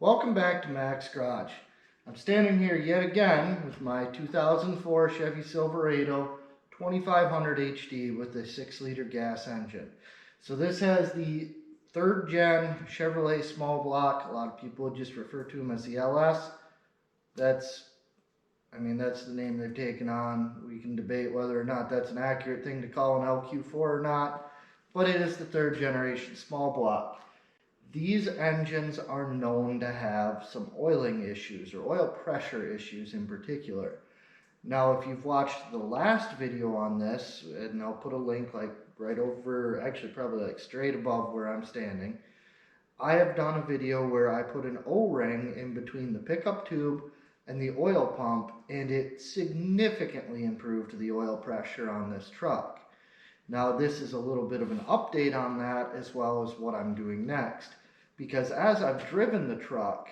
Welcome back to Mac's Garage. I'm standing here yet again with my 2004 Chevy Silverado 2500 HD with a 6-liter gas engine. So this has the third gen Chevrolet small block. A lot of people just refer to them as the LS. That's the name they've taken on. We can debate whether or not that's an accurate thing to call an LQ4 or not, but it is the third generation small block. These engines are known to have some oiling issues or oil pressure issues in particular. Now, if you've watched the last video on this, and I'll put a link like right over, actually probably like straight above where I'm standing, I have done a video where I put an O-ring in between the pickup tube and the oil pump, and it significantly improved the oil pressure on this truck. Now, this is a little bit of an update on that as well as what I'm doing next. Because as I've driven the truck,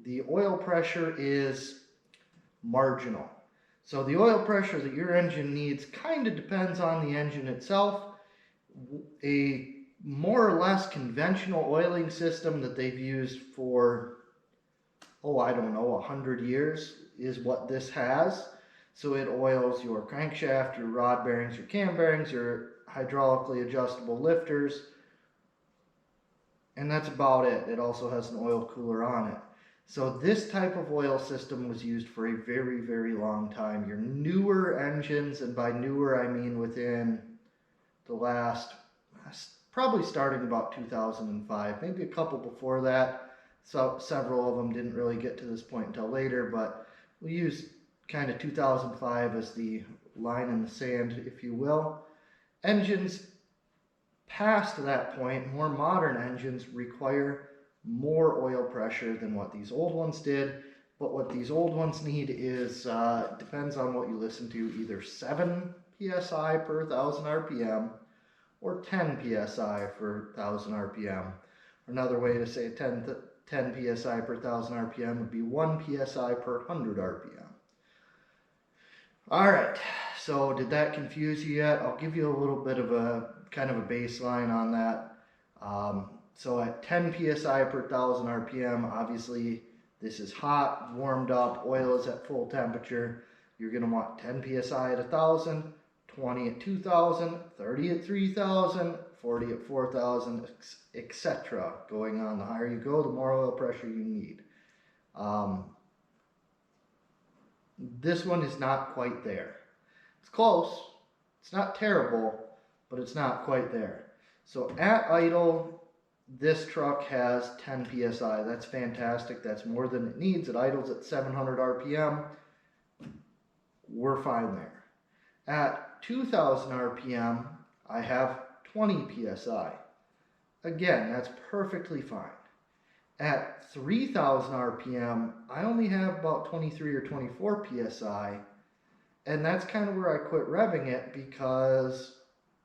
the oil pressure is marginal. So the oil pressure that your engine needs kind of depends on the engine itself. A more or less conventional oiling system that they've used for, 100 years is what this has. So it oils your crankshaft, your rod bearings, your cam bearings, your hydraulically adjustable lifters, and that's about it. It also has an oil cooler on it. So this type of oil system was used for a very, very long time. Your newer engines, and by newer I mean within the last, probably starting about 2005, maybe a couple before that. So several of them didn't really get to this point until later, but we use kind of 2005 as the line in the sand, if you will. Engines past that point, more modern engines require more oil pressure than what these old ones did. But what these old ones need is, depends on what you listen to, either 7 psi per 1,000 RPM or 10 psi for 1,000 RPM. Another way to say 10 psi per 1,000 RPM would be 1 psi per 100 RPM. All right, so did that confuse you yet? I'll give you a little bit of a kind of a baseline on that. So at 10 psi per 1,000 RPM, obviously this is hot, warmed up, oil is at full temperature. You're going to want 10 psi at 1,000, 20 at 2,000, 30 at 3,000, 40 at 4,000, etc. Going on. The higher you go, the more oil pressure you need. This one is not quite there. It's close. It's not terrible, but it's not quite there. So at idle, this truck has 10 psi. That's fantastic. That's more than it needs. It idles at 700 RPM. We're fine there. At 2,000 RPM, I have 20 psi. Again, that's perfectly fine. At 3,000 RPM, I only have about 23 or 24 psi, and that's kind of where I quit revving it because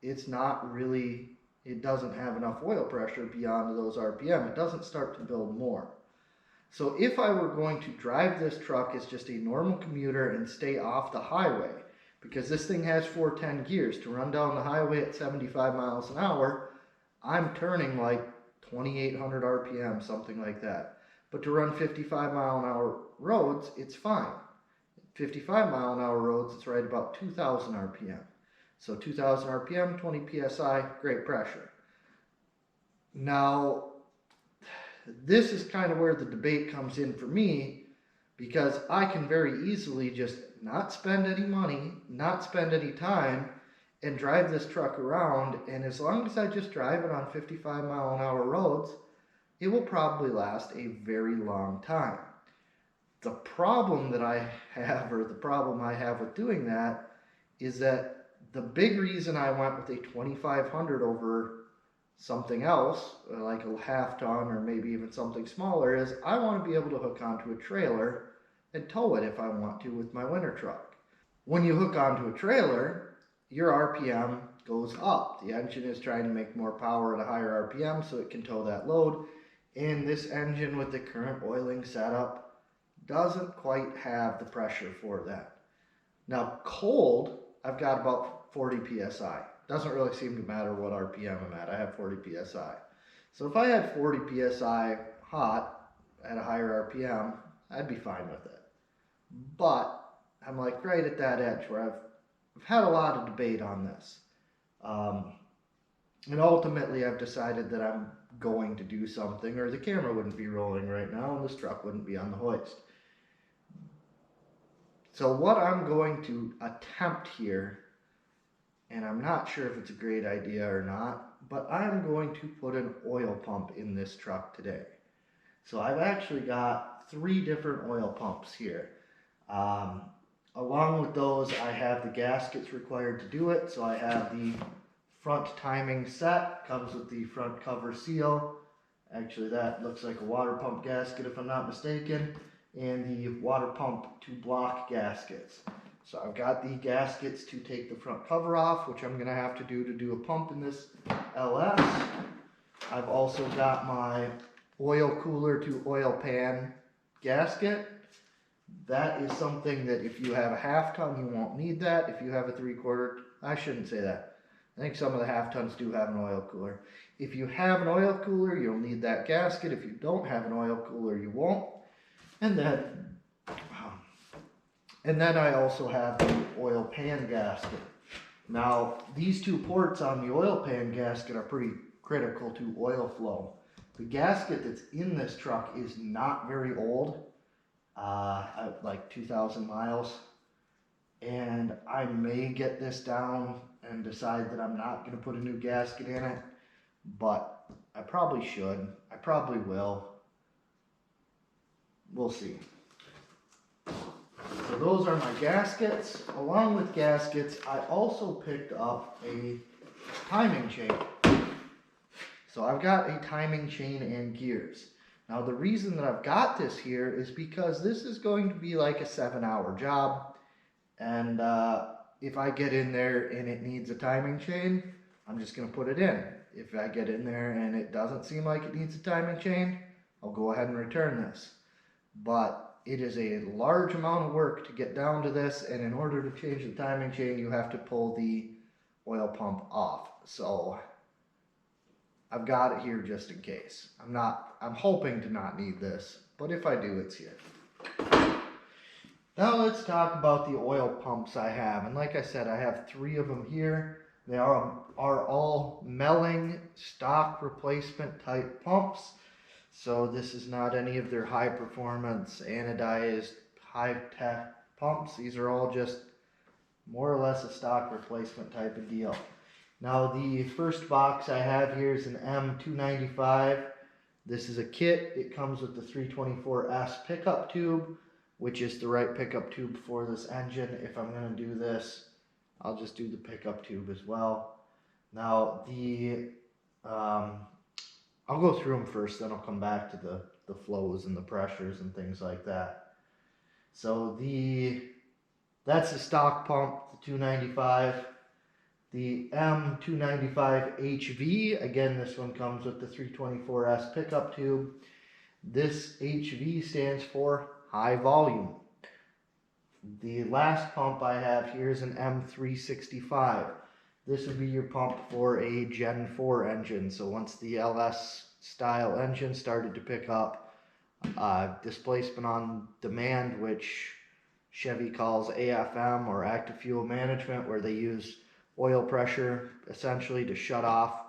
it's not really, it doesn't have enough oil pressure beyond those RPM. It doesn't start to build more. So if I were going to drive this truck as just a normal commuter and stay off the highway, because this thing has 410 gears, to run down the highway at 75 miles an hour, I'm turning like 2,800 RPM, something like that. But to run 55 mile an hour roads, it's fine. 55 mile an hour roads, it's right about 2,000 RPM. So 2,000 RPM, 20 psi, great pressure. Now, this is kind of where the debate comes in for me, because I can very easily just not spend any money, not spend any time, and drive this truck around, and as long as I just drive it on 55 mile an hour roads, it will probably last a very long time. The problem that I have, or the problem I have with doing that, is that the big reason I went with a 2500 over something else, like a half ton or maybe even something smaller, is I want to be able to hook onto a trailer and tow it if I want to with my winter truck. When you hook onto a trailer, your RPM goes up. The engine is trying to make more power at a higher RPM so it can tow that load. And this engine with the current oiling setup doesn't quite have the pressure for that. Now cold, I've got about 40 psi. Doesn't really seem to matter what RPM I'm at. I have 40 psi. So if I had 40 psi hot, at a higher RPM, I'd be fine with it. But I'm like right at that edge where I've had a lot of debate on this. And ultimately I've decided that I'm going to do something, or the camera wouldn't be rolling right now and this truck wouldn't be on the hoist. So what I'm going to attempt here, and I'm not sure if it's a great idea or not, but I'm going to put an oil pump in this truck today. So I've actually got 3 different oil pumps here. Along with those, I have the gaskets required to do it. So I have the front timing set, comes with the front cover seal. Actually, that looks like a water pump gasket if I'm not mistaken. And the water pump to block gaskets. So I've got the gaskets to take the front cover off, which I'm going to have to do a pump in this LS. I've also got my oil cooler to oil pan gasket. That is something that if you have a half ton, you won't need that. If you have a 3/4, I shouldn't say that. I think some of the half tons do have an oil cooler. If you have an oil cooler, you'll need that gasket. If you don't have an oil cooler, you won't. And then I also have the oil pan gasket. Now, these 2 ports on the oil pan gasket are pretty critical to oil flow. The gasket that's in this truck is not very old, like 2,000 miles. And I may get this down and decide that I'm not going to put a new gasket in it, but I probably should. I probably will. We'll see. So those are my gaskets. Along with gaskets, I also picked up a timing chain. So I've got a timing chain and gears. Now the reason that I've got this here is because this is going to be like a 7-hour job. And if I get in there and it needs a timing chain, I'm just going to put it in. If I get in there and it doesn't seem like it needs a timing chain, I'll go ahead and return this. But it is a large amount of work to get down to this, and in order to change the timing chain, you have to pull the oil pump off. So I've got it here just in case. I'm hoping to not need this, but if I do, it's here. Now let's talk about the oil pumps I have. And like I said, I have 3 of them here. They are all Melling stock replacement type pumps. So this is not any of their high performance anodized high tech pumps. These are all just more or less a stock replacement type of deal. Now the first box I have here is an M295. This is a kit. It comes with the 324S pickup tube, which is the right pickup tube for this engine. If I'm going to do this, I'll just do the pickup tube as well. Now I'll go through them first, then I'll come back to the flows and the pressures and things like that. So that's the stock pump, the 295. The M295HV, again, this one comes with the 324S pickup tube. This HV stands for high volume. The last pump I have here is an M365. This would be your pump for a Gen 4 engine. So once the LS style engine started to pick up displacement on demand, which Chevy calls AFM, or active fuel management, where they use oil pressure essentially to shut off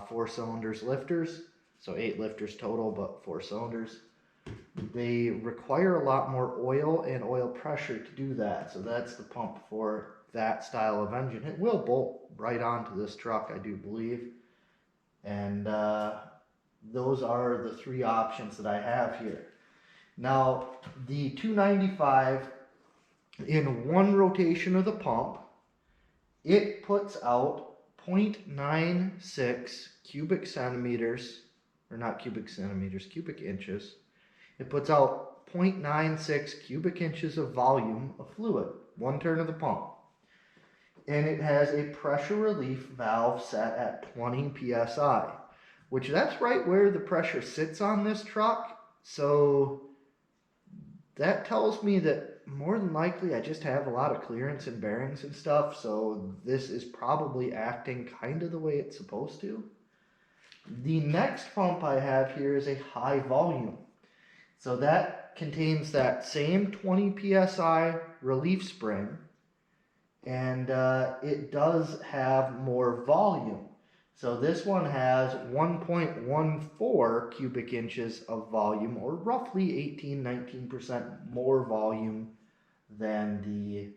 4 cylinders lifters. So 8 lifters total, but 4 cylinders. They require a lot more oil and oil pressure to do that. So that's the pump for that style of engine. It will bolt right onto this truck, I do believe. And those are the 3 options that I have here. Now, the 295, in one rotation of the pump, it puts out 0.96 cubic centimeters, or not cubic centimeters, cubic inches. It puts out 0.96 cubic inches of volume of fluid, one turn of the pump. And it has a pressure relief valve set at 20 psi, which that's right where the pressure sits on this truck. So that tells me that more than likely I just have a lot of clearance and bearings and stuff. So this is probably acting kind of the way it's supposed to. The next pump I have here is a high volume. So that contains that same 20 psi relief spring, and it does have more volume. So this one has 1.14 cubic inches of volume, or roughly 18-19% more volume than the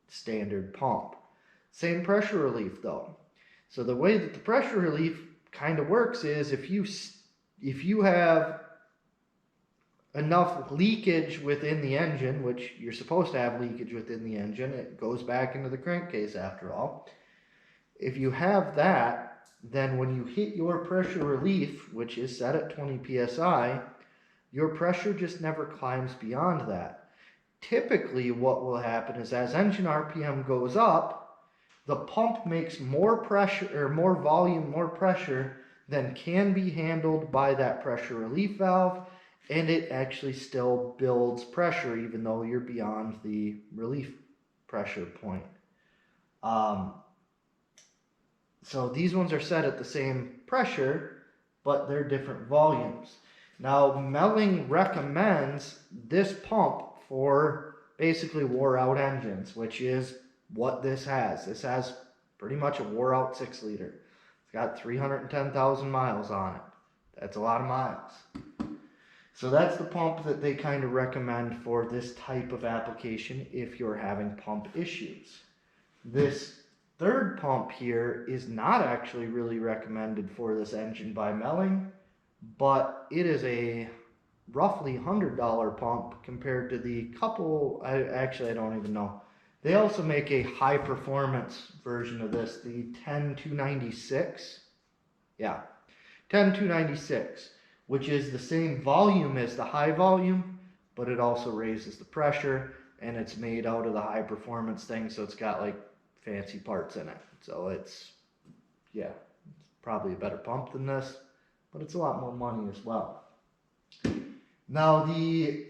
standard pump. Same pressure relief though. So the way that the pressure relief kind of works is if you have enough leakage within the engine, which you're supposed to have leakage within the engine, it goes back into the crankcase after all. If you have that, then when you hit your pressure relief, which is set at 20 psi, your pressure just never climbs beyond that. Typically what will happen is as engine RPM goes up, the pump makes more pressure, or more volume, more pressure than can be handled by that pressure relief valve, and it actually still builds pressure even though you're beyond the relief pressure point. So these ones are set at the same pressure, but they're different volumes. Now, Melling recommends this pump for basically wore out engines, which is what this has. This has pretty much a wore out 6-liter. It's got 310,000 miles on it. That's a lot of miles. So that's the pump that they kind of recommend for this type of application if you're having pump issues. This third pump here is not actually really recommended for this engine by Melling, but it is a roughly $100 pump compared to the couple, I don't even know. They also make a high performance version of this, the 10296. Yeah, 10296, which is the same volume as the high volume, but it also raises the pressure, and it's made out of the high performance thing, so it's got like fancy parts in it. So it's probably a better pump than this, but it's a lot more money as well. Now the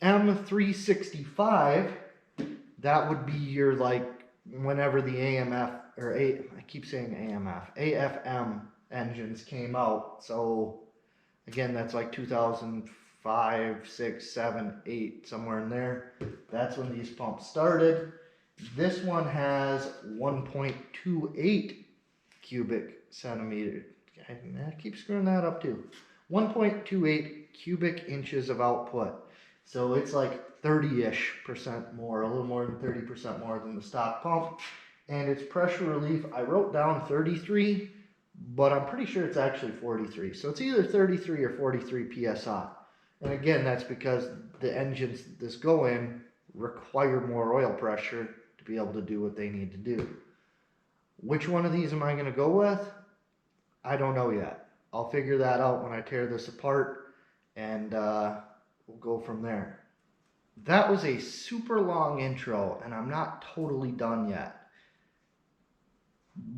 M365, that would be your, like, whenever the AMF, or I keep saying AMF, AFM engines came out. So again, that's like 2005, 6, 7, 8, somewhere in there. That's when these pumps started. This one has 1.28 cubic centimeter. I keep screwing that up too. 1.28 cubic inches of output. So it's like 30-ish% more, a little more than 30% more than the stock pump. And its pressure relief, I wrote down 33, but I'm pretty sure it's actually 43. So it's either 33 or 43 psi. And again, that's because the engines this go in require more oil pressure to be able to do what they need to do. Which one of these am I going to go with? I don't know yet. I'll figure that out when I tear this apart, and we'll go from there. That was a super long intro, and I'm not totally done yet.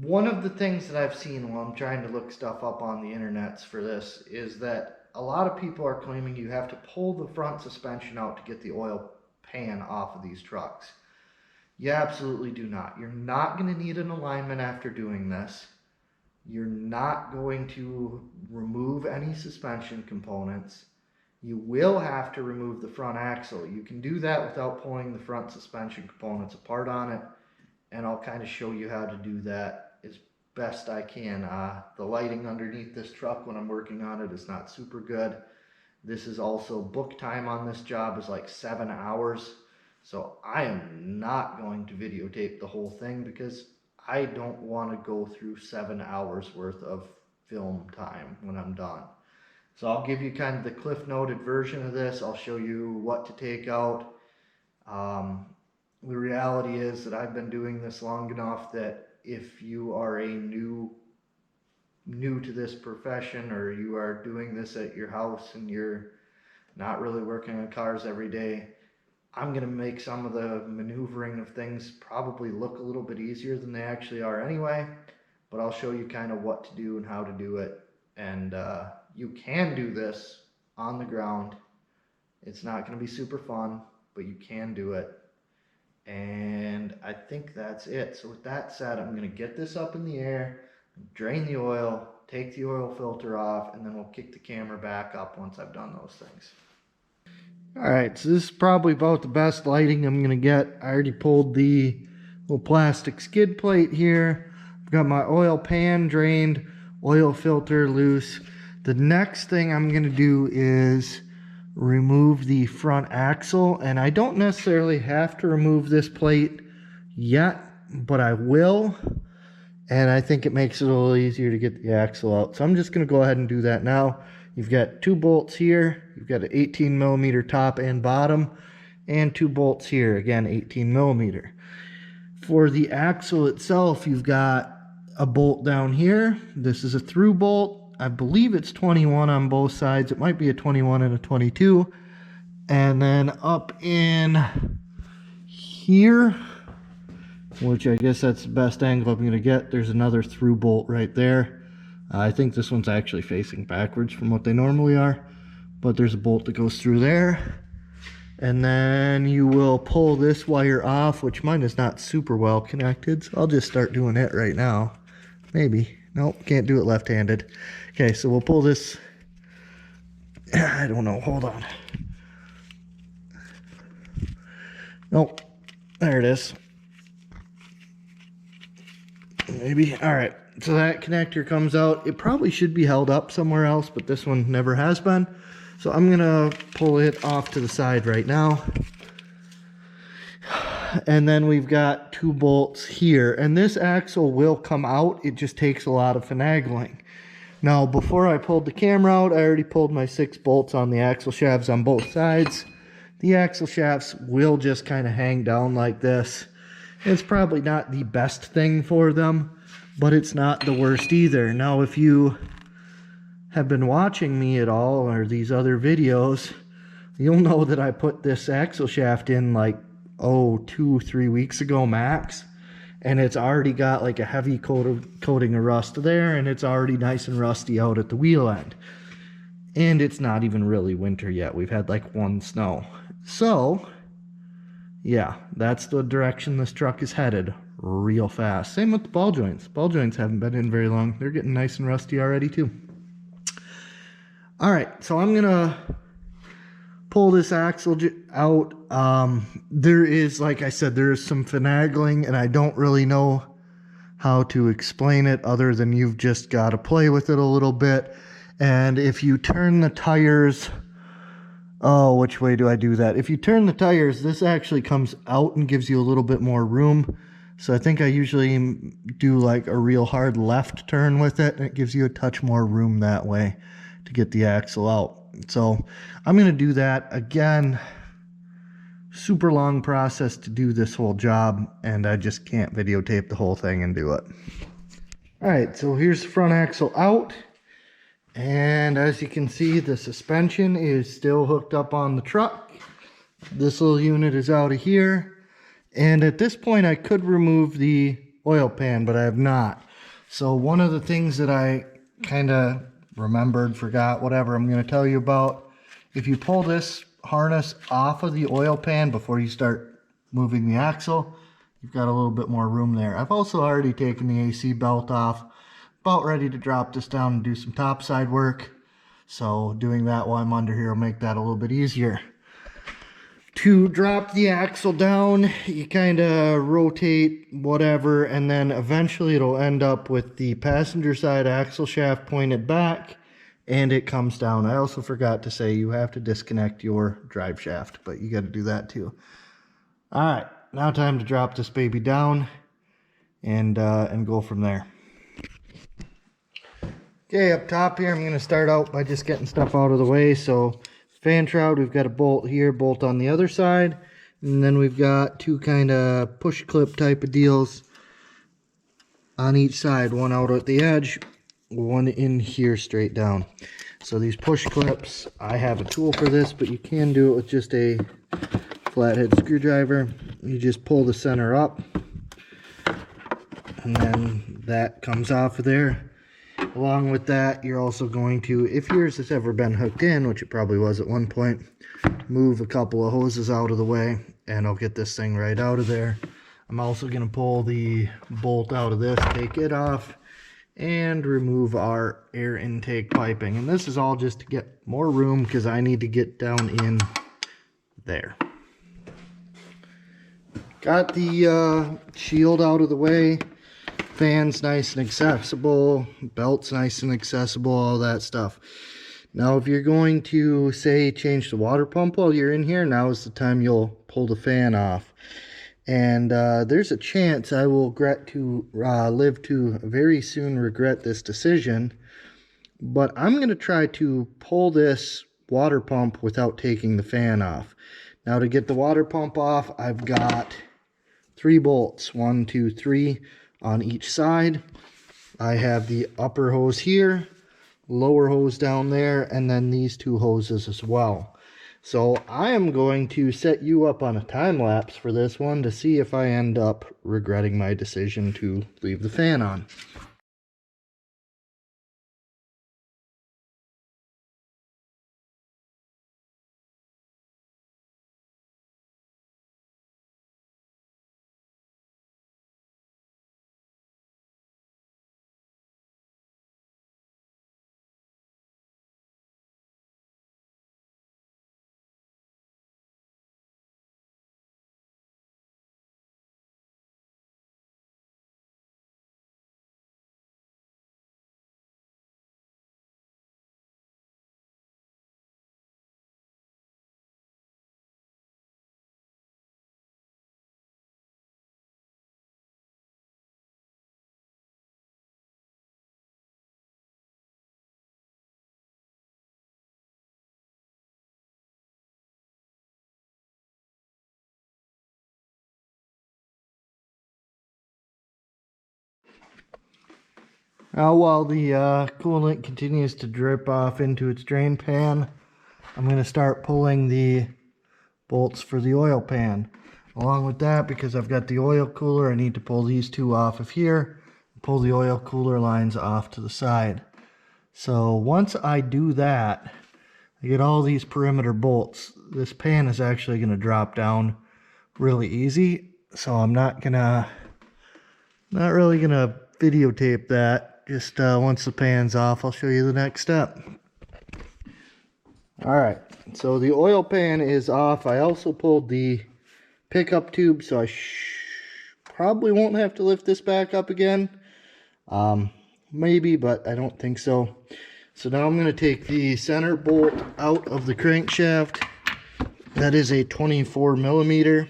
One of the things that I've seen while I'm trying to look stuff up on the internets for this is that a lot of people are claiming you have to pull the front suspension out to get the oil pan off of these trucks. You absolutely do not. You're not going to need an alignment after doing this. You're not going to remove any suspension components. You will have to remove the front axle. You can do that without pulling the front suspension components apart on it, and I'll kind of show you how to do that as best I can. The lighting underneath this truck when I'm working on it is not super good. This is also, book time on this job is like 7 hours. So I am not going to videotape the whole thing because I don't want to go through 7 hours worth of film time when I'm done. So I'll give you kind of the cliff noted version of this. I'll show you what to take out. The reality is that I've been doing this long enough that if you are a new to this profession, or you are doing this at your house and you're not really working on cars every day, I'm going to make some of the maneuvering of things probably look a little bit easier than they actually are anyway, but I'll show you kind of what to do and how to do it. And you can do this on the ground. It's not going to be super fun, but you can do it. And I think that's it. So with that said, I'm going to get this up in the air, drain the oil, take the oil filter off, and then we'll kick the camera back up once I've done those things. Alright, so this is probably about the best lighting I'm gonna get. I already pulled the little plastic skid plate here. I've got my oil pan drained, oil filter loose. The next thing I'm gonna do is remove the front axle, and I don't necessarily have to remove this plate yet, but I will, and I think it makes it a little easier to get the axle out. So I'm just going to go ahead and do that now. You've got 2 bolts here, you've got an 18 millimeter top and bottom, and 2 bolts here, again 18 millimeter. For the axle itself, you've got a bolt down here. This is a through bolt. I believe it's 21 on both sides. It might be a 21 and a 22. And then up in here, which I guess that's the best angle I'm going to get, there's another through bolt right there. I think this one's actually facing backwards from what they normally are, but there's a bolt that goes through there. And then you will pull this wire off, which mine is not super well connected, so I'll just start doing it right now. Maybe. Nope, can't do it left-handed. Okay, so we'll pull this. I don't know, hold on. Nope, there it is. Maybe. All right, so that connector comes out. It probably should be held up somewhere else, but this one never has been. So I'm gonna pull it off to the side right now. And then we've got 2 bolts here, and this axle will come out. It just takes a lot of finagling. Now, before I pulled the camera out, I already pulled my 6 bolts on the axle shafts on both sides. The axle shafts will just kind of hang down like this. It's probably not the best thing for them, but it's not the worst either. Now, if you have been watching me at all, or these other videos, you'll know that I put this axle shaft in like, 2-3 weeks ago max, and it's already got like a heavy coating of rust there, and it's already nice and rusty out at the wheel end. And it's not even really winter yet. We've had like 1 snow. So yeah, that's the direction this truck is headed, real fast. Same with the ball joints. Ball joints haven't been in very long. They're getting nice and rusty already too. All right, so I'm gonna pull this axle out. There is, like I said, there is some finagling, and I don't really know how to explain it other than you've just got to play with it a little bit. And if you turn the tires, which way do I do that? If you turn the tires, this actually comes out and gives you a little bit more room. So I think I usually do like a real hard left turn with it, and it gives you a touch more room that way to get the axle out. So I'm going to do that again. Super long process to do this whole job, and I just can't videotape the whole thing and do it. All right, so here's the front axle out, and as you can see, the suspension is still hooked up on the truck. This little unit is out of here, and at this point I could remove the oil pan, but I have not. So one of the things that I kind of remembered, forgot, whatever, I'm going to tell you about. If you pull this harness off of the oil pan before you start moving the axle, you've got a little bit more room there. I've also already taken the AC belt off, about ready to drop this down and do some topside work. So doing that while I'm under here will make that a little bit easier. To drop the axle down, you kind of rotate whatever, and then eventually it'll end up with the passenger side axle shaft pointed back, and it comes down. I also forgot to say you have to disconnect your drive shaft, but you got to do that too. All right, now time to drop this baby down and go from there. Okay, up top here, I'm going to start out by just getting stuff out of the way. So fan shroud, we've got a bolt here, bolt on the other side, and then we've got 2 kind of push clip type of deals on each side, one out at the edge, one in here straight down. So these push clips, I have a tool for this, but you can do it with just a flathead screwdriver. You just pull the center up, and then that comes off of there. Along with that, you're also going to, if yours has ever been hooked in, which it probably was at one point, move a couple of hoses out of the way, and I'll get this thing right out of there. I'm also going to pull the bolt out of this, take it off, and remove our air intake piping. And this is all just to get more room, because I need to get down in there. Got the shield out of the way. Fan's nice and accessible. Belt's nice and accessible, all that stuff. Now if you're going to, say, change the water pump while you're in here, now is the time you'll pull the fan off. And there's a chance I will live to very soon regret this decision. But I'm going to try to pull this water pump without taking the fan off. Now to get the water pump off, I've got 3 bolts, 1, 2, 3 on each side. I have the upper hose here, lower hose down there, and then these 2 hoses as well. So I am going to set you up on a time lapse for this one to see if I end up regretting my decision to leave the fan on. Now while the coolant continues to drip off into its drain pan, I'm going to start pulling the bolts for the oil pan. Along with that, because I've got the oil cooler, I need to pull these 2 off of here, pull the oil cooler lines off to the side. So once I do that, I get all these perimeter bolts. This pan is actually going to drop down really easy, so I'm not really gonna videotape that. Just once the pan's off, I'll show you the next step. Alright, so the oil pan is off. I also pulled the pickup tube, so I probably won't have to lift this back up again. Maybe, but I don't think so. So now I'm going to take the center bolt out of the crankshaft. That is a 24 millimeter.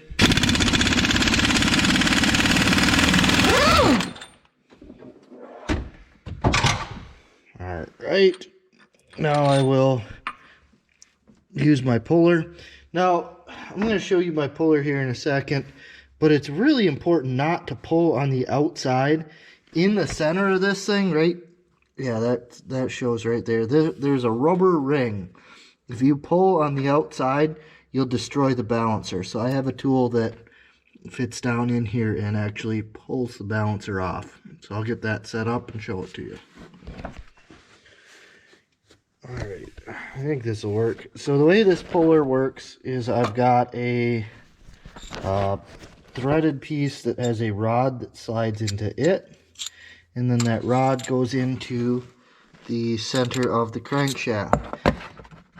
Alright, now I will use my puller. Now, I'm going to show you my puller here in a second, but it's really important not to pull on the outside. In the center of this thing, right? Yeah, that shows right there. There's a rubber ring. If you pull on the outside, you'll destroy the balancer. So I have a tool that fits down in here and actually pulls the balancer off. So I'll get that set up and show it to you. Alright, I think this will work. So the way this puller works is I've got a threaded piece that has a rod that slides into it, and then that rod goes into the center of the crankshaft.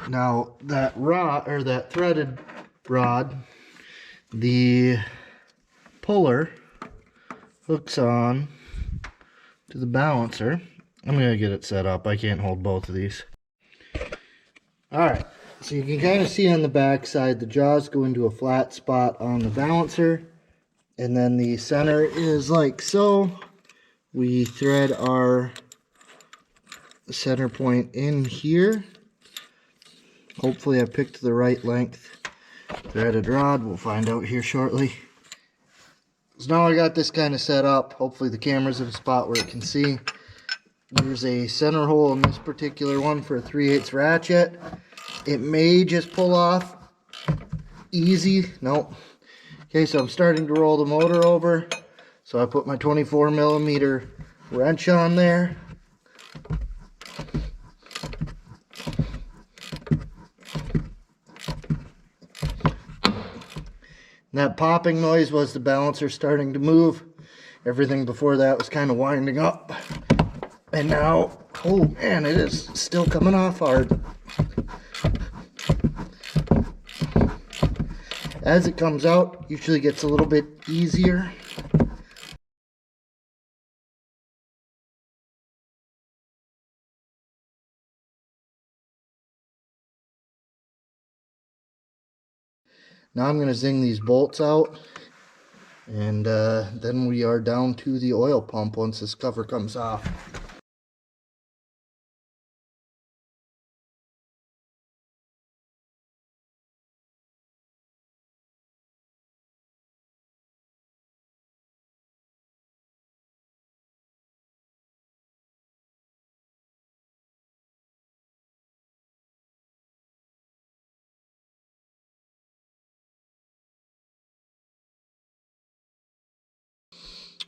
Now that rod, or that threaded rod, the puller hooks on to the balancer. I'm going to get it set up. I can't hold both of these. Alright, so you can kind of see on the back side the jaws go into a flat spot on the balancer, and then the center is like so. We thread our center point in here. Hopefully I picked the right length threaded rod. We'll find out here shortly. So now I got this kind of set up. Hopefully the camera's in a spot where it can see. There's a center hole in this particular one for a 3/8 ratchet. It may just pull off easy. Nope. Okay, so I'm starting to roll the motor over. So I put my 24 millimeter wrench on there. And that popping noise was the balancer starting to move. Everything before that was kind of winding up. And now, oh man, it is still coming off hard. As it comes out, usually gets a little bit easier. Now I'm going to zing these bolts out, and then we are down to the oil pump once this cover comes off.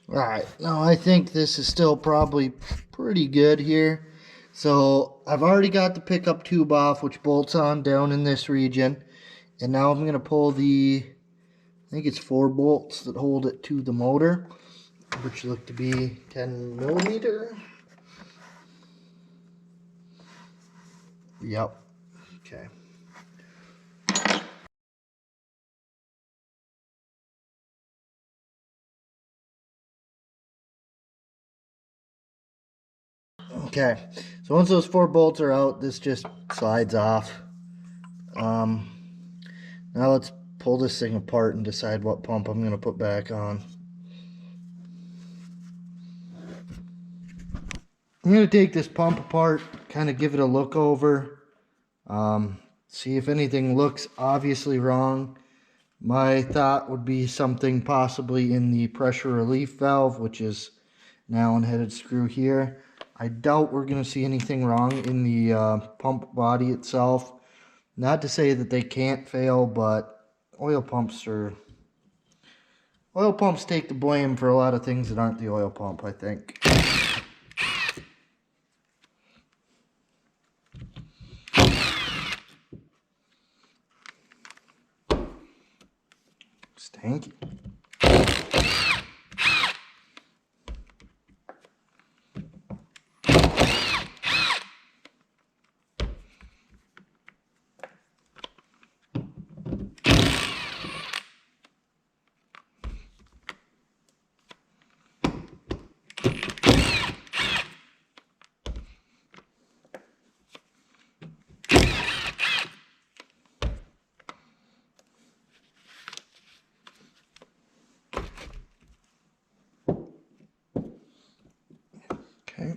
Alright, now I think this is still probably pretty good here. So I've already got the pickup tube off, which bolts on down in this region. And now I'm going to pull I think it's 4 bolts that hold it to the motor, which look to be 10 millimeter. Yep. Okay. Okay, so once those 4 bolts are out, this just slides off. Now let's pull this thing apart and decide what pump I'm going to put back on. I'm going to take this pump apart, kind of give it a look over, see if anything looks obviously wrong. My thought would be something possibly in the pressure relief valve, which is an Allen headed screw here. I doubt we're going to see anything wrong in the pump body itself. Not to say that they can't fail, but oil pumps take the blame for a lot of things that aren't the oil pump, I think. Stanky. Okay,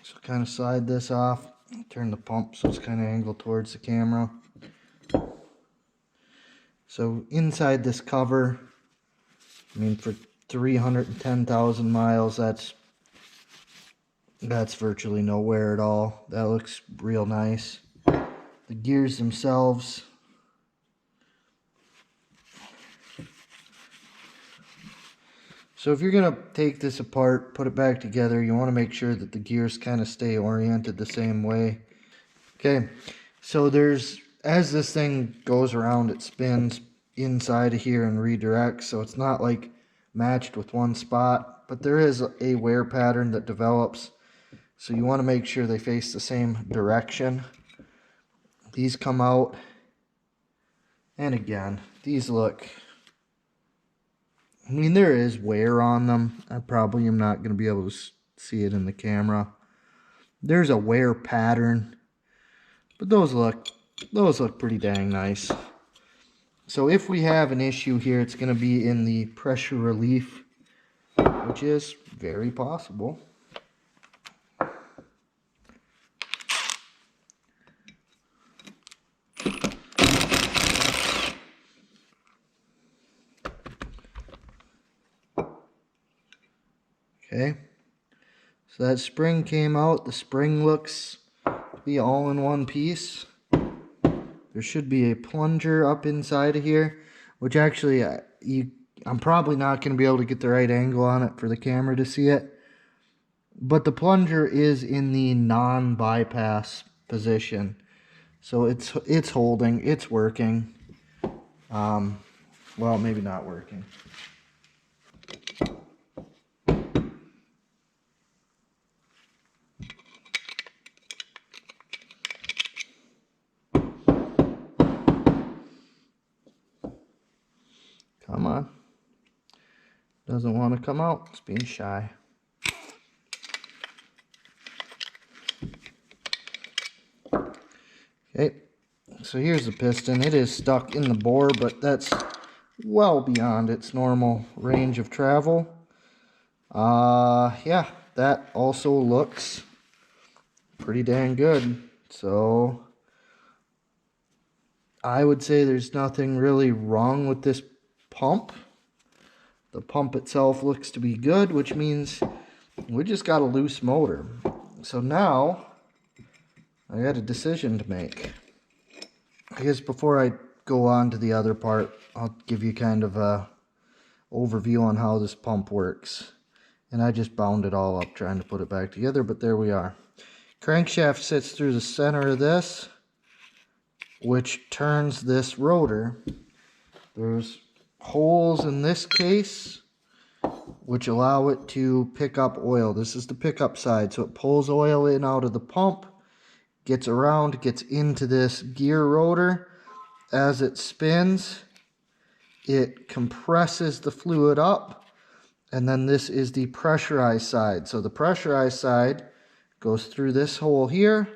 so kind of slide this off, turn the pump so it's kind of angled towards the camera. So inside this cover, I mean, for 310,000 miles, that's virtually no wear at all. That looks real nice. The gears themselves, so if you're going to take this apart, put it back together, you want to make sure that the gears kind of stay oriented the same way. Okay, so as this thing goes around, it spins inside of here and redirects, so it's not like matched with one spot, but there is a wear pattern that develops, so you want to make sure they face the same direction. These come out, and again, these look, I mean, there is wear on them. I probably am not going to be able to see it in the camera. There's a wear pattern, but those look pretty dang nice. So if we have an issue here, it's going to be in the pressure relief, which is very possible. Okay, so that spring came out. The spring looks to be all in one piece. There should be a plunger up inside of here, which actually I'm probably not going to be able to get the right angle on it for the camera to see it. But the plunger is in the non-bypass position. So it's holding, it's working. Well, maybe not working. Come on. Doesn't want to come out. It's being shy. Okay, so here's the piston. It is stuck in the bore, but that's well beyond its normal range of travel. Yeah, that also looks pretty dang good. So I would say there's nothing really wrong with this pump. The pump itself looks to be good, which means we just got a loose motor. So now I got a decision to make. I guess before I go on to the other part, I'll give you kind of a overview on how this pump works. And I just bound it all up trying to put it back together, but there we are. Crankshaft sits through the center of this, which turns this rotor. There's holes in this case which allow it to pick up oil. This is the pickup side, so it pulls oil in out of the pump, gets around, gets into this gear rotor. As it spins, it compresses the fluid up, and then this is the pressurized side. So the pressurized side goes through this hole here,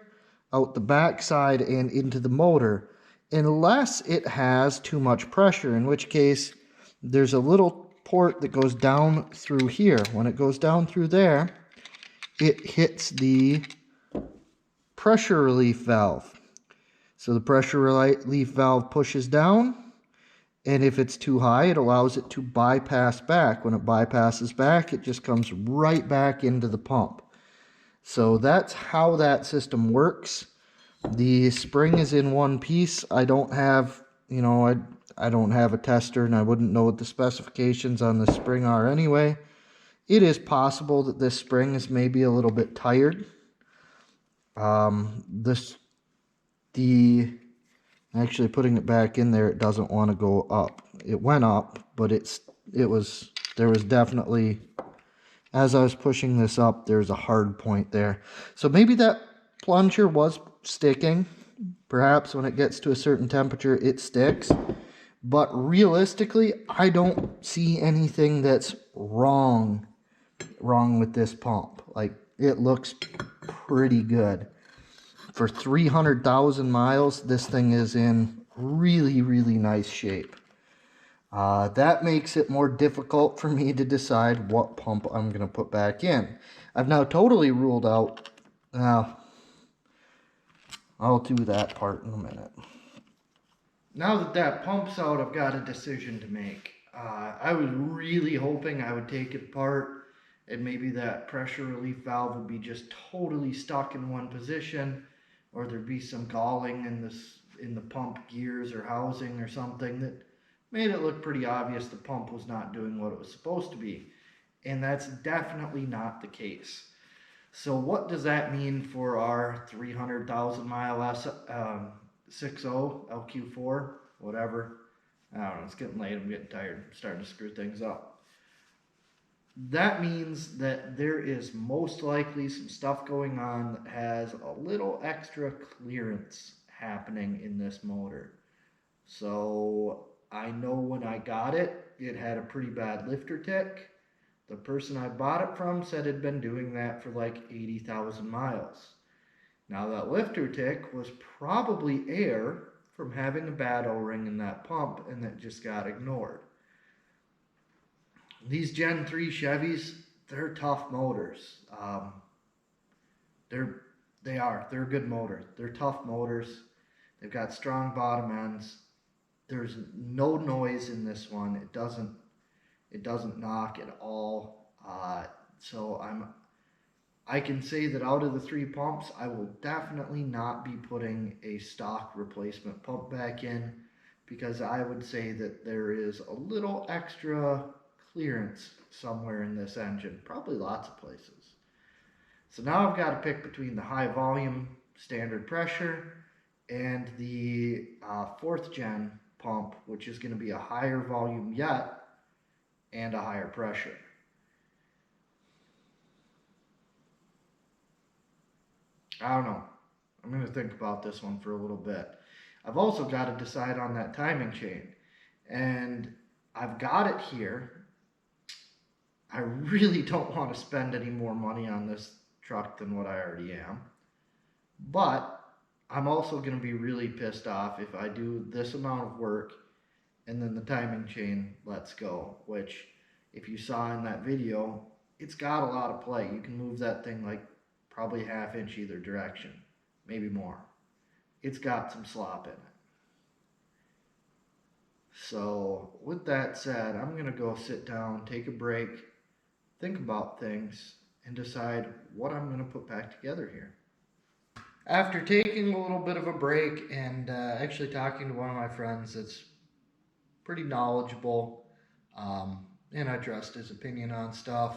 out the back side, and into the motor, unless it has too much pressure, in which case there's a little port that goes down through here. When it goes down through there, it hits the pressure relief valve. So the pressure relief valve pushes down, and if it's too high, it allows it to bypass back. When it bypasses back, it just comes right back into the pump. So that's how that system works. The spring is in one piece. I don't have, I don't have a tester, and I wouldn't know what the specifications on the spring are anyway. It is possible that this spring is maybe a little bit tired. Actually putting it back in there, it doesn't want to go up. It went up, but there was definitely, as I was pushing this up, there's a hard point there. So maybe that plunger was sticking. Perhaps when it gets to a certain temperature, it sticks. But realistically, I don't see anything that's wrong with this pump. Like, it looks pretty good. For 300,000 miles, this thing is in really, really nice shape. That makes it more difficult for me to decide what pump I'm going to put back in. I've now totally ruled out... I'll do that part in a minute. Now that that pump's out, I've got a decision to make. I was really hoping I would take it apart and maybe that pressure relief valve would be just totally stuck in one position, or there'd be some galling in the pump gears or housing or something that made it look pretty obvious the pump was not doing what it was supposed to be. And that's definitely not the case. So what does that mean for our 300,000 mile 60 LQ4, whatever? I don't know, it's getting late, I'm getting tired, I'm starting to screw things up. That means that there is most likely some stuff going on that has a little extra clearance happening in this motor. So I know when I got it, it had a pretty bad lifter tick. The person I bought it from said it had been doing that for like 80,000 miles. Now that lifter tick was probably air from having a bad O-ring in that pump, and that just got ignored. These Gen 3 Chevys, they're tough motors. They're a good motor. They're tough motors. They've got strong bottom ends. There's no noise in this one. It doesn't knock at all. So I can say that out of the three pumps, I will definitely not be putting a stock replacement pump back in, because I would say that there is a little extra clearance somewhere in this engine, probably lots of places. So now I've got to pick between the high volume standard pressure and the 4th gen pump, which is going to be a higher volume yet and a higher pressure. I don't know. I'm going to think about this one for a little bit. I've also got to decide on that timing chain. And I've got it here. I really don't want to spend any more money on this truck than what I already am. But I'm also going to be really pissed off if I do this amount of work and then the timing chain lets go, which if you saw in that video, it's got a lot of play. You can move that thing like probably ½ inch either direction, maybe more. It's got some slop in it. So with that said, I'm going to go sit down, take a break, think about things, and decide what I'm going to put back together here. After taking a little bit of a break and actually talking to one of my friends that's pretty knowledgeable, and I trust his opinion on stuff,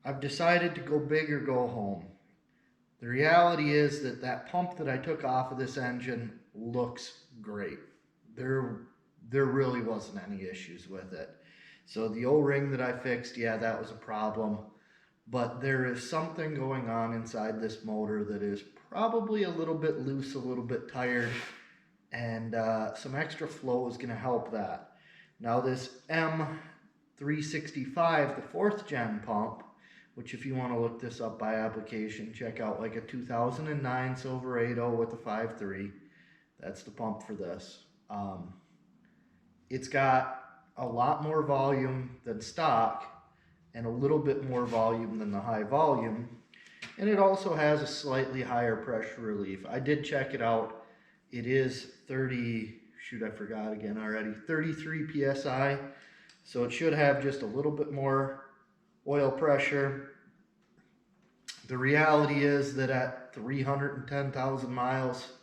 I've decided to go big or go home. The reality is that that pump that I took off of this engine looks great. There really wasn't any issues with it. So the O-ring that I fixed, yeah, that was a problem. But there is something going on inside this motor that is probably a little bit loose, a little bit tired, and some extra flow is going to help that. Now this M365, the 4th gen pump, which if you want to look this up by application, check out like a 2009 Silverado with a 5.3. That's the pump for this. It's got a lot more volume than stock and a little bit more volume than the high volume. And it also has a slightly higher pressure relief. I did check it out. It is 33 PSI. So it should have just a little bit more oil pressure. The reality is that at 310,000 miles,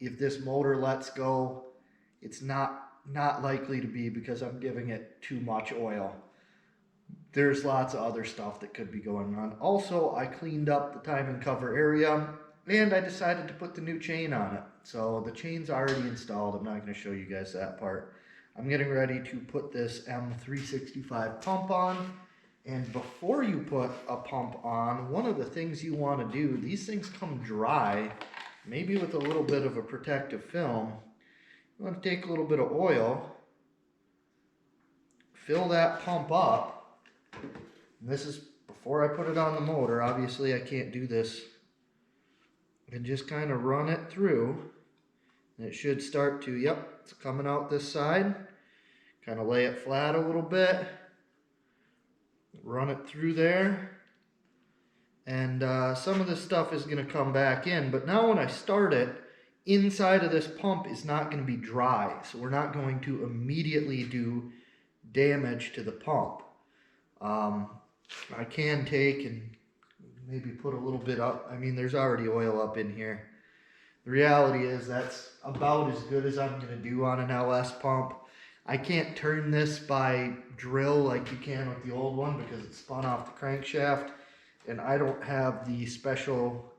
if this motor lets go, it's not likely to be because I'm giving it too much oil. There's lots of other stuff that could be going on. Also, I cleaned up the timing cover area and I decided to put the new chain on it. So the chain's already installed. I'm not going to show you guys that part. I'm getting ready to put this M365 pump on. And before you put a pump on, one of the things you want to do, these things come dry, maybe with a little bit of a protective film. You want to take a little bit of oil, fill that pump up. And this is before I put it on the motor. Obviously I can't do this. And just kind of run it through. And it should start to, yep, it's coming out this side. Kind of lay it flat a little bit. Run it through there. And some of this stuff is going to come back in. But now when I start it, inside of this pump is not going to be dry. So we're not going to immediately do damage to the pump. I can take and maybe put a little bit up. I mean, there's already oil up in here. The reality is that's about as good as I'm going to do on an LS pump. I can't turn this by drill like you can with the old one because it spun off the crankshaft. And I don't have the special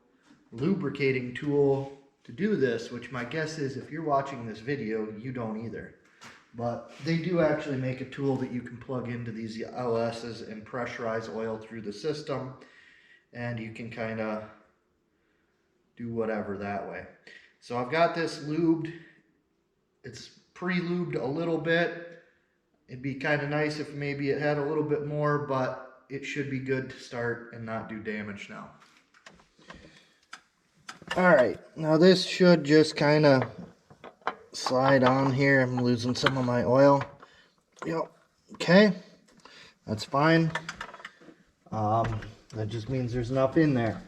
lubricating tool to do this, which my guess is if you're watching this video, you don't either. But they do actually make a tool that you can plug into these LS's and pressurize oil through the system. And you can kind of do whatever that way. So I've got this lubed. It's pre-lubed a little bit. It'd be kind of nice if maybe it had a little bit more, but it should be good to start and not do damage now. Alright, now this should just kind of slide on here. I'm losing some of my oil. Yep. Okay, that's fine. That just means there's enough in there.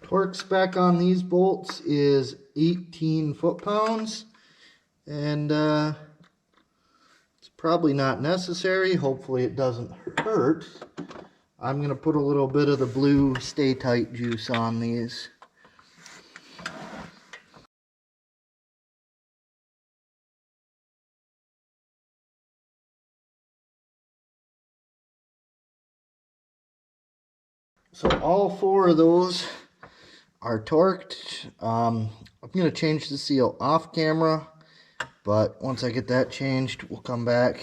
Torque spec on these bolts is 18 foot-pounds, and it's probably not necessary. Hopefully it doesn't hurt. I'm going to put a little bit of the blue Stay Tight juice on these. So all 4 of those are torqued. I'm going to change the seal off camera, but once I get that changed, we'll come back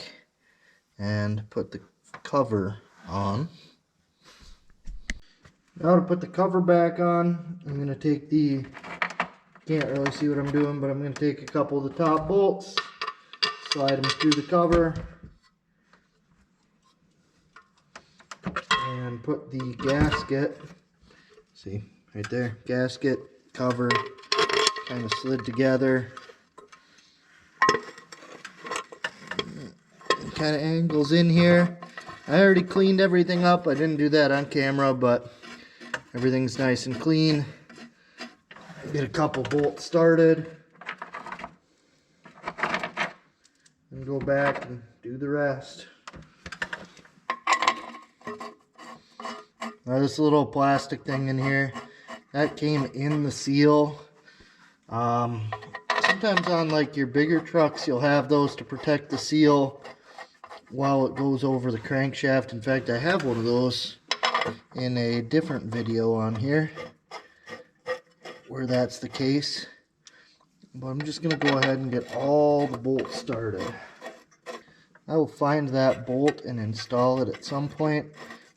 and put the cover on. Now to put the cover back on, I'm going to take can't really see what I'm doing, but I'm going to take a couple of the top bolts, slide them through the cover and put the gasket, see right there, gasket cover kind of slid together. It kind of angles in here. I already cleaned everything up. I didn't do that on camera, but everything's nice and clean. Get a couple bolts started and go back and do the rest. Now this little plastic thing in here, that came in the seal. Sometimes on like your bigger trucks, you'll have those to protect the seal while it goes over the crankshaft. In fact, I have one of those in a different video on here where that's the case. But I'm just going to go ahead and get all the bolts started. I will find that bolt and install it at some point.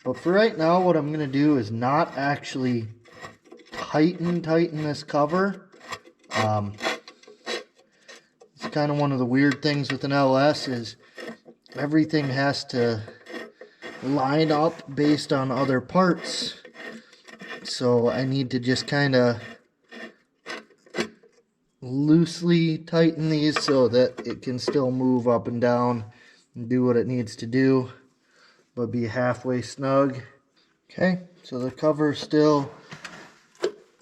But for right now, what I'm going to do is not actually tighten this cover. It's kind of one of the weird things with an LS is everything has to line up based on other parts. So I need to just kind of loosely tighten these so that it can still move up and down and do what it needs to do, but be halfway snug. Okay, so the cover's still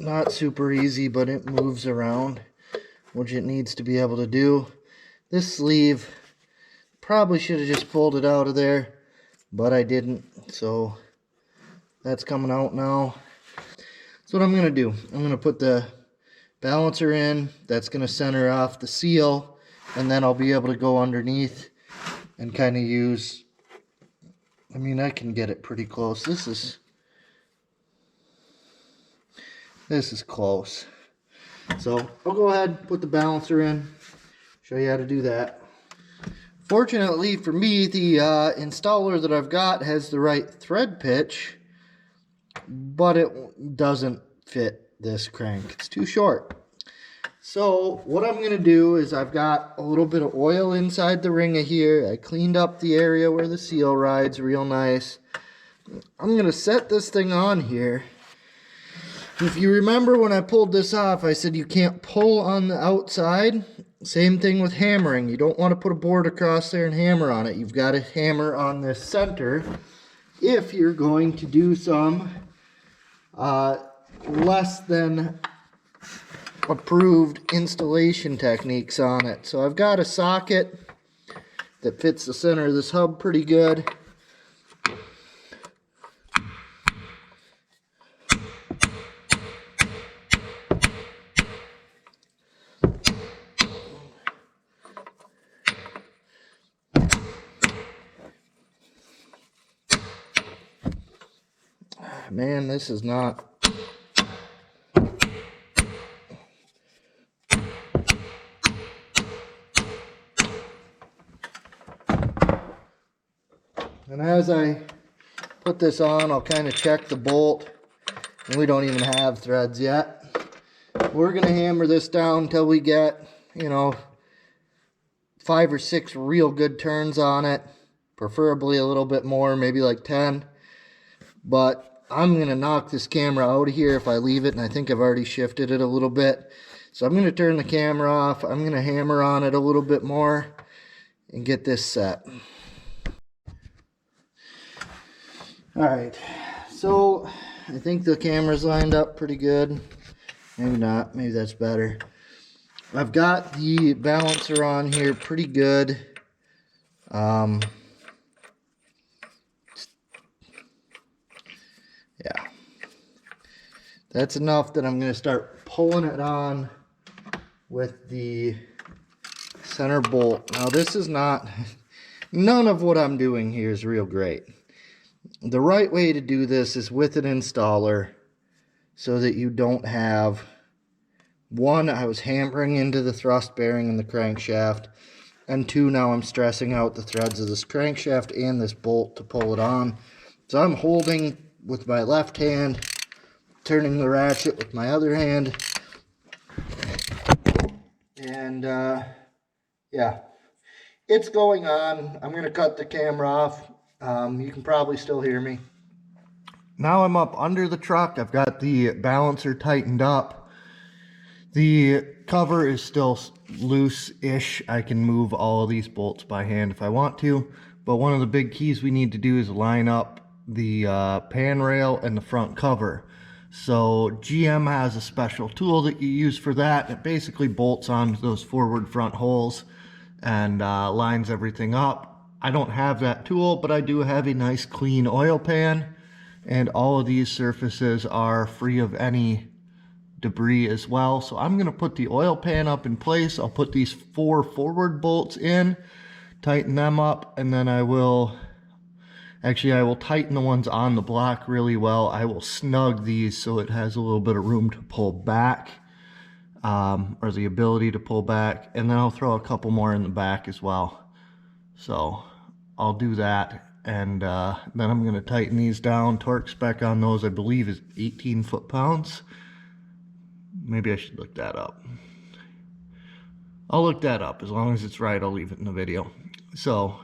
not super easy, but it moves around, which it needs to be able to do. This sleeve, probably should have just pulled it out of there, but I didn't, so that's coming out now. So what I'm going to do, I'm going to put the balancer in, that's going to center off the seal, and then I'll be able to go underneath and kind of use, I mean, I can get it pretty close. This is close. So I'll go ahead and put the balancer in, show you how to do that. Fortunately for me, the installer that I've got has the right thread pitch, but it doesn't fit this crank. It's too short. So what I'm going to do is I've got a little bit of oil inside the ring of here. I cleaned up the area where the seal rides real nice. I'm going to set this thing on here. If you remember when I pulled this off, I said you can't pull on the outside. Same thing with hammering. You don't want to put a board across there and hammer on it. You've got to hammer on this center if you're going to do some less than approved installation techniques on it. So I've got a socket that fits the center of this hub pretty good. Man, this is not. And as I put this on, I'll kind of check the bolt. And we don't even have threads yet. We're going to hammer this down until we get, 5 or 6 real good turns on it. Preferably a little bit more, maybe like 10. But I'm going to knock this camera out of here if I leave it, and I think I've already shifted it a little bit. So I'm going to turn the camera off. I'm going to hammer on it a little bit more and get this set. Alright, so I think the camera's lined up pretty good. Maybe not, maybe that's better. I've got the balancer on here pretty good. Yeah, that's enough that I'm going to start pulling it on with the center bolt. Now this is not, none of what I'm doing here is real great. The right way to do this is with an installer so that you don't have, one, I was hammering into the thrust bearing in the crankshaft, and 2, now I'm stressing out the threads of this crankshaft and this bolt to pull it on. So I'm holding with my left hand, turning the ratchet with my other hand, and yeah, It's going on. I'm going to cut the camera off. You can probably still hear me. Now I'm up under the truck. I've got the balancer tightened up. The cover is still loose-ish. I can move all of these bolts by hand if I want to. But one of the big keys we need to do is line up the pan rail and the front cover. So GM has a special tool that you use for that. It basically bolts onto those forward front holes and lines everything up. I don't have that tool, but I do have a nice clean oil pan, and all of these surfaces are free of any debris as well. So I'm going to put the oil pan up in place. I'll put these 4 forward bolts in, tighten them up, and then I will tighten the ones on the block really well. I will snug these so it has a little bit of room to pull back, or the ability to pull back, and then I'll throw a couple more in the back as well. So I'll do that, and then I'm going to tighten these down. Torque spec on those, I believe, is 18 foot-pounds. Maybe I should look that up. I'll look that up. As long as it's right, I'll leave it in the video. So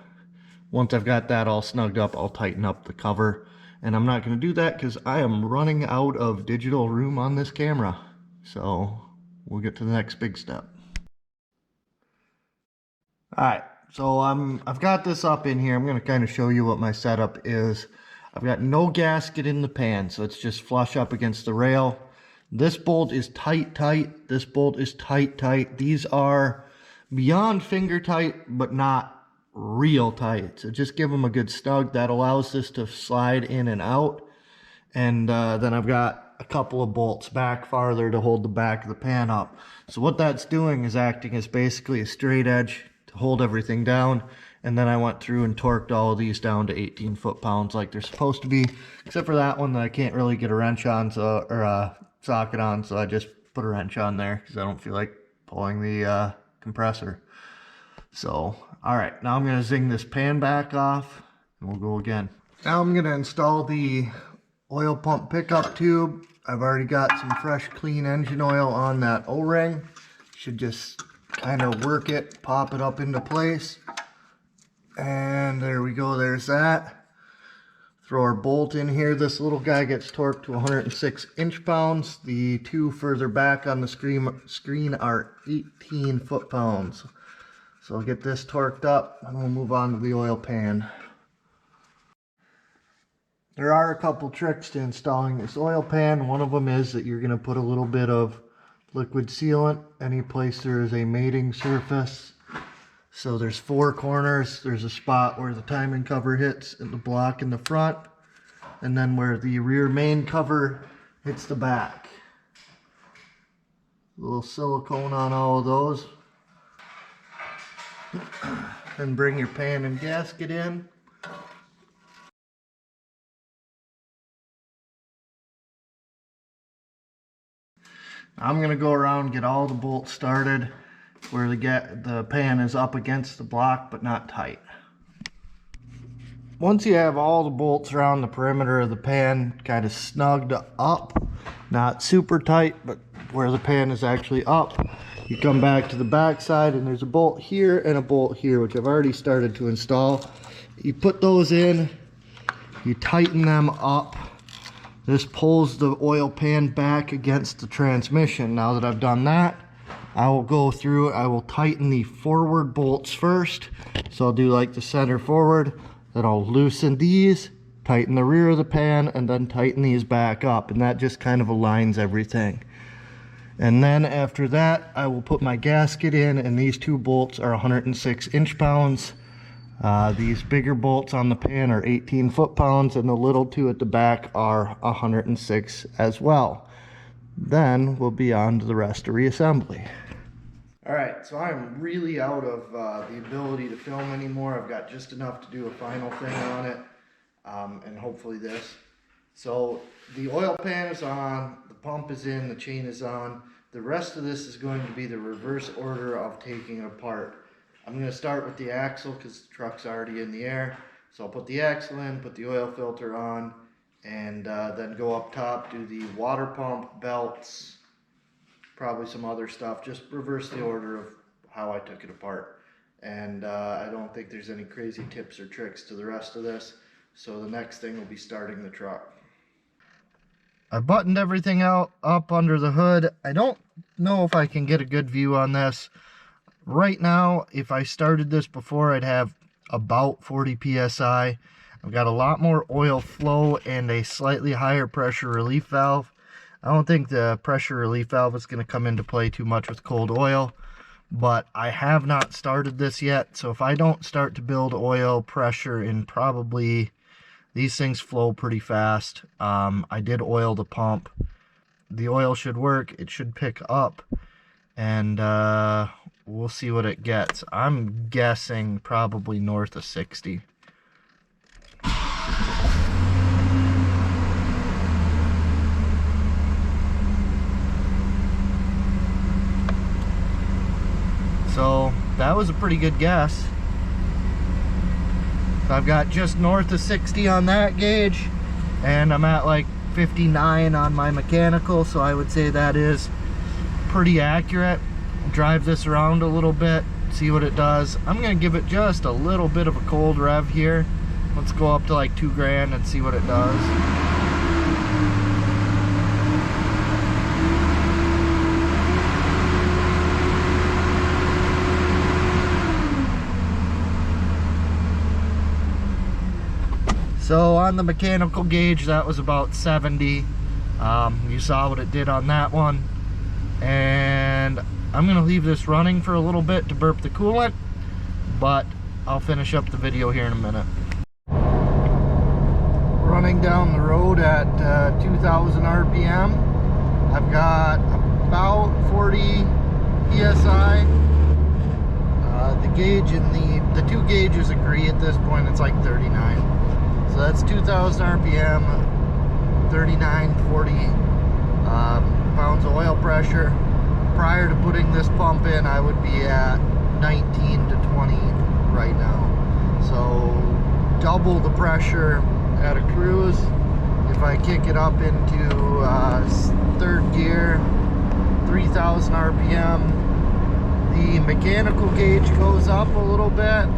once I've got that all snugged up, I'll tighten up the cover. And I'm not going to do that because I am running out of digital room on this camera. So we'll get to the next big step. Alright, so I've got this up in here. I'm going to kind of show you what my setup is. I've got no gasket in the pan, so it's just flush up against the rail. This bolt is tight. This bolt is tight. These are beyond finger tight, but not real tight. So just give them a good snug. That allows this to slide in and out. And then I've got a couple of bolts back farther to hold the back of the pan up. So what that's doing is acting as basically a straight edge to hold everything down. And then I went through and torqued all of these down to 18 foot-pounds like they're supposed to be, except for that one that I can't really get a wrench on, so, or a socket on, so I just put a wrench on there because I don't feel like pulling the compressor. So, alright, now I'm going to zing this pan back off, and we'll go again. Now I'm going to install the oil pump pickup tube. I've already got some fresh clean engine oil on that O-ring. Should just kind of work it, pop it up into place. And there we go, there's that. Throw our bolt in here. This little guy gets torqued to 106 inch-pounds. The 2 further back on the screen are 18 foot-pounds. So I'll get this torqued up and we'll move on to the oil pan. There are a couple tricks to installing this oil pan. One of them is that you're going to put a little bit of liquid sealant any place there is a mating surface. So there's 4 corners. There's a spot where the timing cover hits in the block in the front, and then where the rear main cover hits the back. A little silicone on all of those. Then bring your pan and gasket in. I'm going to go around and get all the bolts started where the pan is up against the block but not tight. Once you have all the bolts around the perimeter of the pan kind of snugged up, not super tight, but where the pan is actually up, you come back to the back side and there's a bolt here and a bolt here, which I've already started to install. You put those in, you tighten them up. This pulls the oil pan back against the transmission. Now that I've done that, I will go through, I will tighten the forward bolts first. So I'll do like the center forward, then I'll loosen these, tighten the rear of the pan, and then tighten these back up. And that just kind of aligns everything. And then after that, I will put my gasket in, and these 2 bolts are 106 inch-pounds. These bigger bolts on the pan are 18 foot-pounds, and the little 2 at the back are 106 as well. Then we'll be on to the rest of reassembly. Alright, so I'm really out of the ability to film anymore. I've got just enough to do a final thing on it, and hopefully this. So the oil pan is on, the pump is in, the chain is on. The rest of this is going to be the reverse order of taking it apart. I'm going to start with the axle because the truck's already in the air. So I'll put the axle in, put the oil filter on, and then go up top, do the water pump, belts, probably some other stuff. Just reverse the order of how I took it apart. and I don't think there's any crazy tips or tricks to the rest of this. So the next thing will be starting the truck. I buttoned everything out up under the hood. I don't know if I can get a good view on this. Right now, if I started this before, I'd have about 40 psi. I've got a lot more oil flow and a slightly higher pressure relief valve. I don't think the pressure relief valve is going to come into play too much with cold oil, but I have not started this yet. So if I don't start to build oil pressure in probably, these things flow pretty fast. I did oil the pump. The oil should work. It should pick up, and we'll see what it gets. I'm guessing probably north of 60. So that was a pretty good guess. I've got just north of 60 on that gauge, and I'm at like 59 on my mechanical, so I would say that is pretty accurate. Drive this around a little bit, see what it does. I'm gonna give it just a little bit of a cold rev here. Let's go up to like 2 grand and see what it does. So on the mechanical gauge, that was about 70. You saw what it did on that one. And I'm gonna leave this running for a little bit to burp the coolant, but I'll finish up the video here in a minute. Running down the road at 2,000 RPM. I've got about 40 PSI. The gauge and the two gauges agree at this point. It's like 39. So that's 2,000 RPM, 39, 40 pounds of oil pressure. Prior to putting this pump in, I would be at 19 to 20 right now. So double the pressure at a cruise. If I kick it up into 3rd gear, 3,000 RPM, the mechanical gauge goes up a little bit,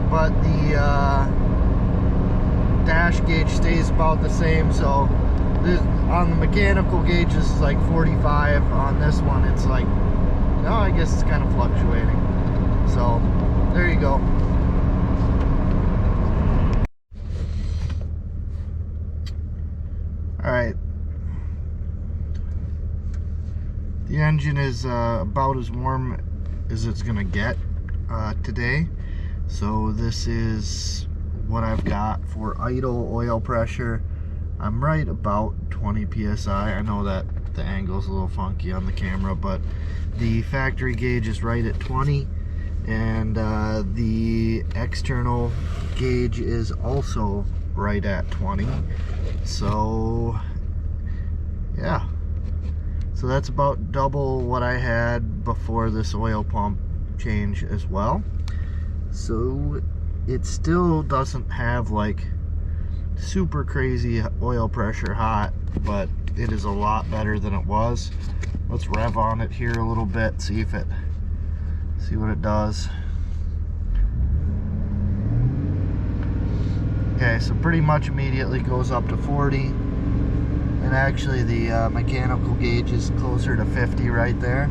but the dash gauge stays about the same. So this, on the mechanical gauge, this is like 45. On this one, it's like, no, I guess it's kind of fluctuating. So there you go. All right, the engine is about as warm as it's gonna get today. So this is what I've got for idle oil pressure. I'm right about 20 psi. I know that the angle's a little funky on the camera, but the factory gauge is right at 20, and the external gauge is also right at 20. So yeah, so that's about double what I had before this oil pump change as well. So it still doesn't have like super crazy oil pressure hot, but it is a lot better than it was. Let's rev on it here a little bit, see what it does. Okay, so pretty much immediately goes up to 40, and actually the mechanical gauge is closer to 50 right there.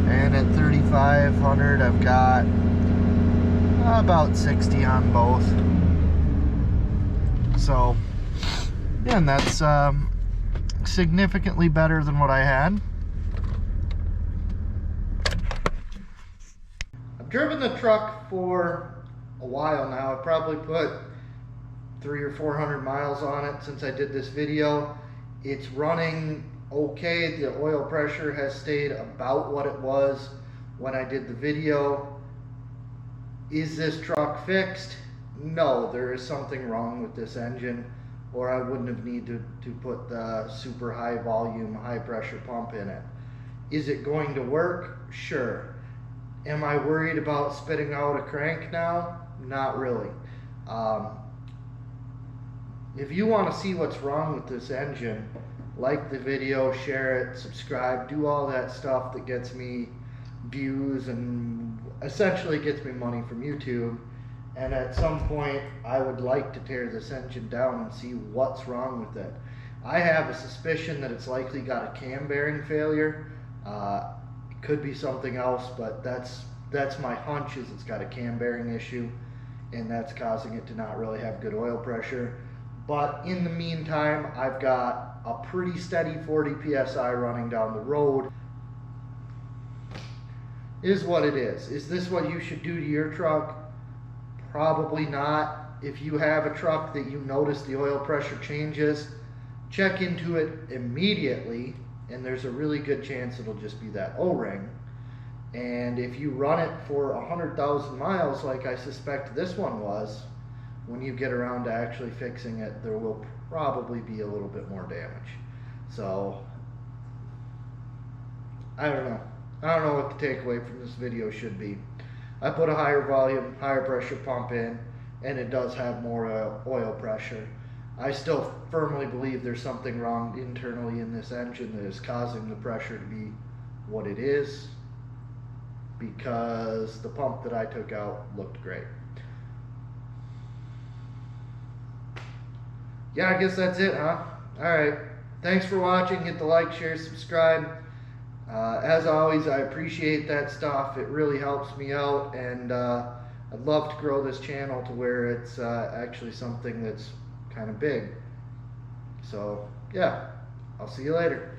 And at 3,500, I've got about 60 on both. So yeah, and that's significantly better than what I had. I've driven the truck for a while now. I've probably put 300 or 400 miles on it since I did this video. It's running okay. The oil pressure has stayed about what it was when I did the video. Is this truck fixed? No, there is something wrong with this engine, or I wouldn't have needed to put the super high volume, high pressure pump in it. Is it going to work? Sure. Am I worried about spitting out a crank now? Not really. If you want to see what's wrong with this engine, like the video, share it, subscribe, do all that stuff that gets me views and essentially gets me money from YouTube. And at some point I would like to tear this engine down and see what's wrong with it. I have a suspicion that it's likely got a cam bearing failure. It could be something else, but that's my hunch, is it's got a cam bearing issue, and that's causing it to not really have good oil pressure. But in the meantime, I've got a pretty steady 40 psi running down the road. Is what it is. Is this what you should do to your truck? Probably not. If you have a truck that you notice the oil pressure changes, check into it immediately, and there's a really good chance it'll just be that O-ring. And if you run it for 100,000 miles like I suspect this one was, when you get around to actually fixing it, there will probably be a little bit more damage. So I don't know what the takeaway from this video should be. I put a higher volume, higher pressure pump in, and it does have more oil pressure. I still firmly believe there's something wrong internally in this engine that is causing the pressure to be what it is, because the pump that I took out looked great. Yeah, I guess that's it, huh? Alright, thanks for watching. Hit the like, share, subscribe. As always, I appreciate that stuff. It really helps me out, and I'd love to grow this channel to where it's actually something that's kind of big. So yeah, I'll see you later.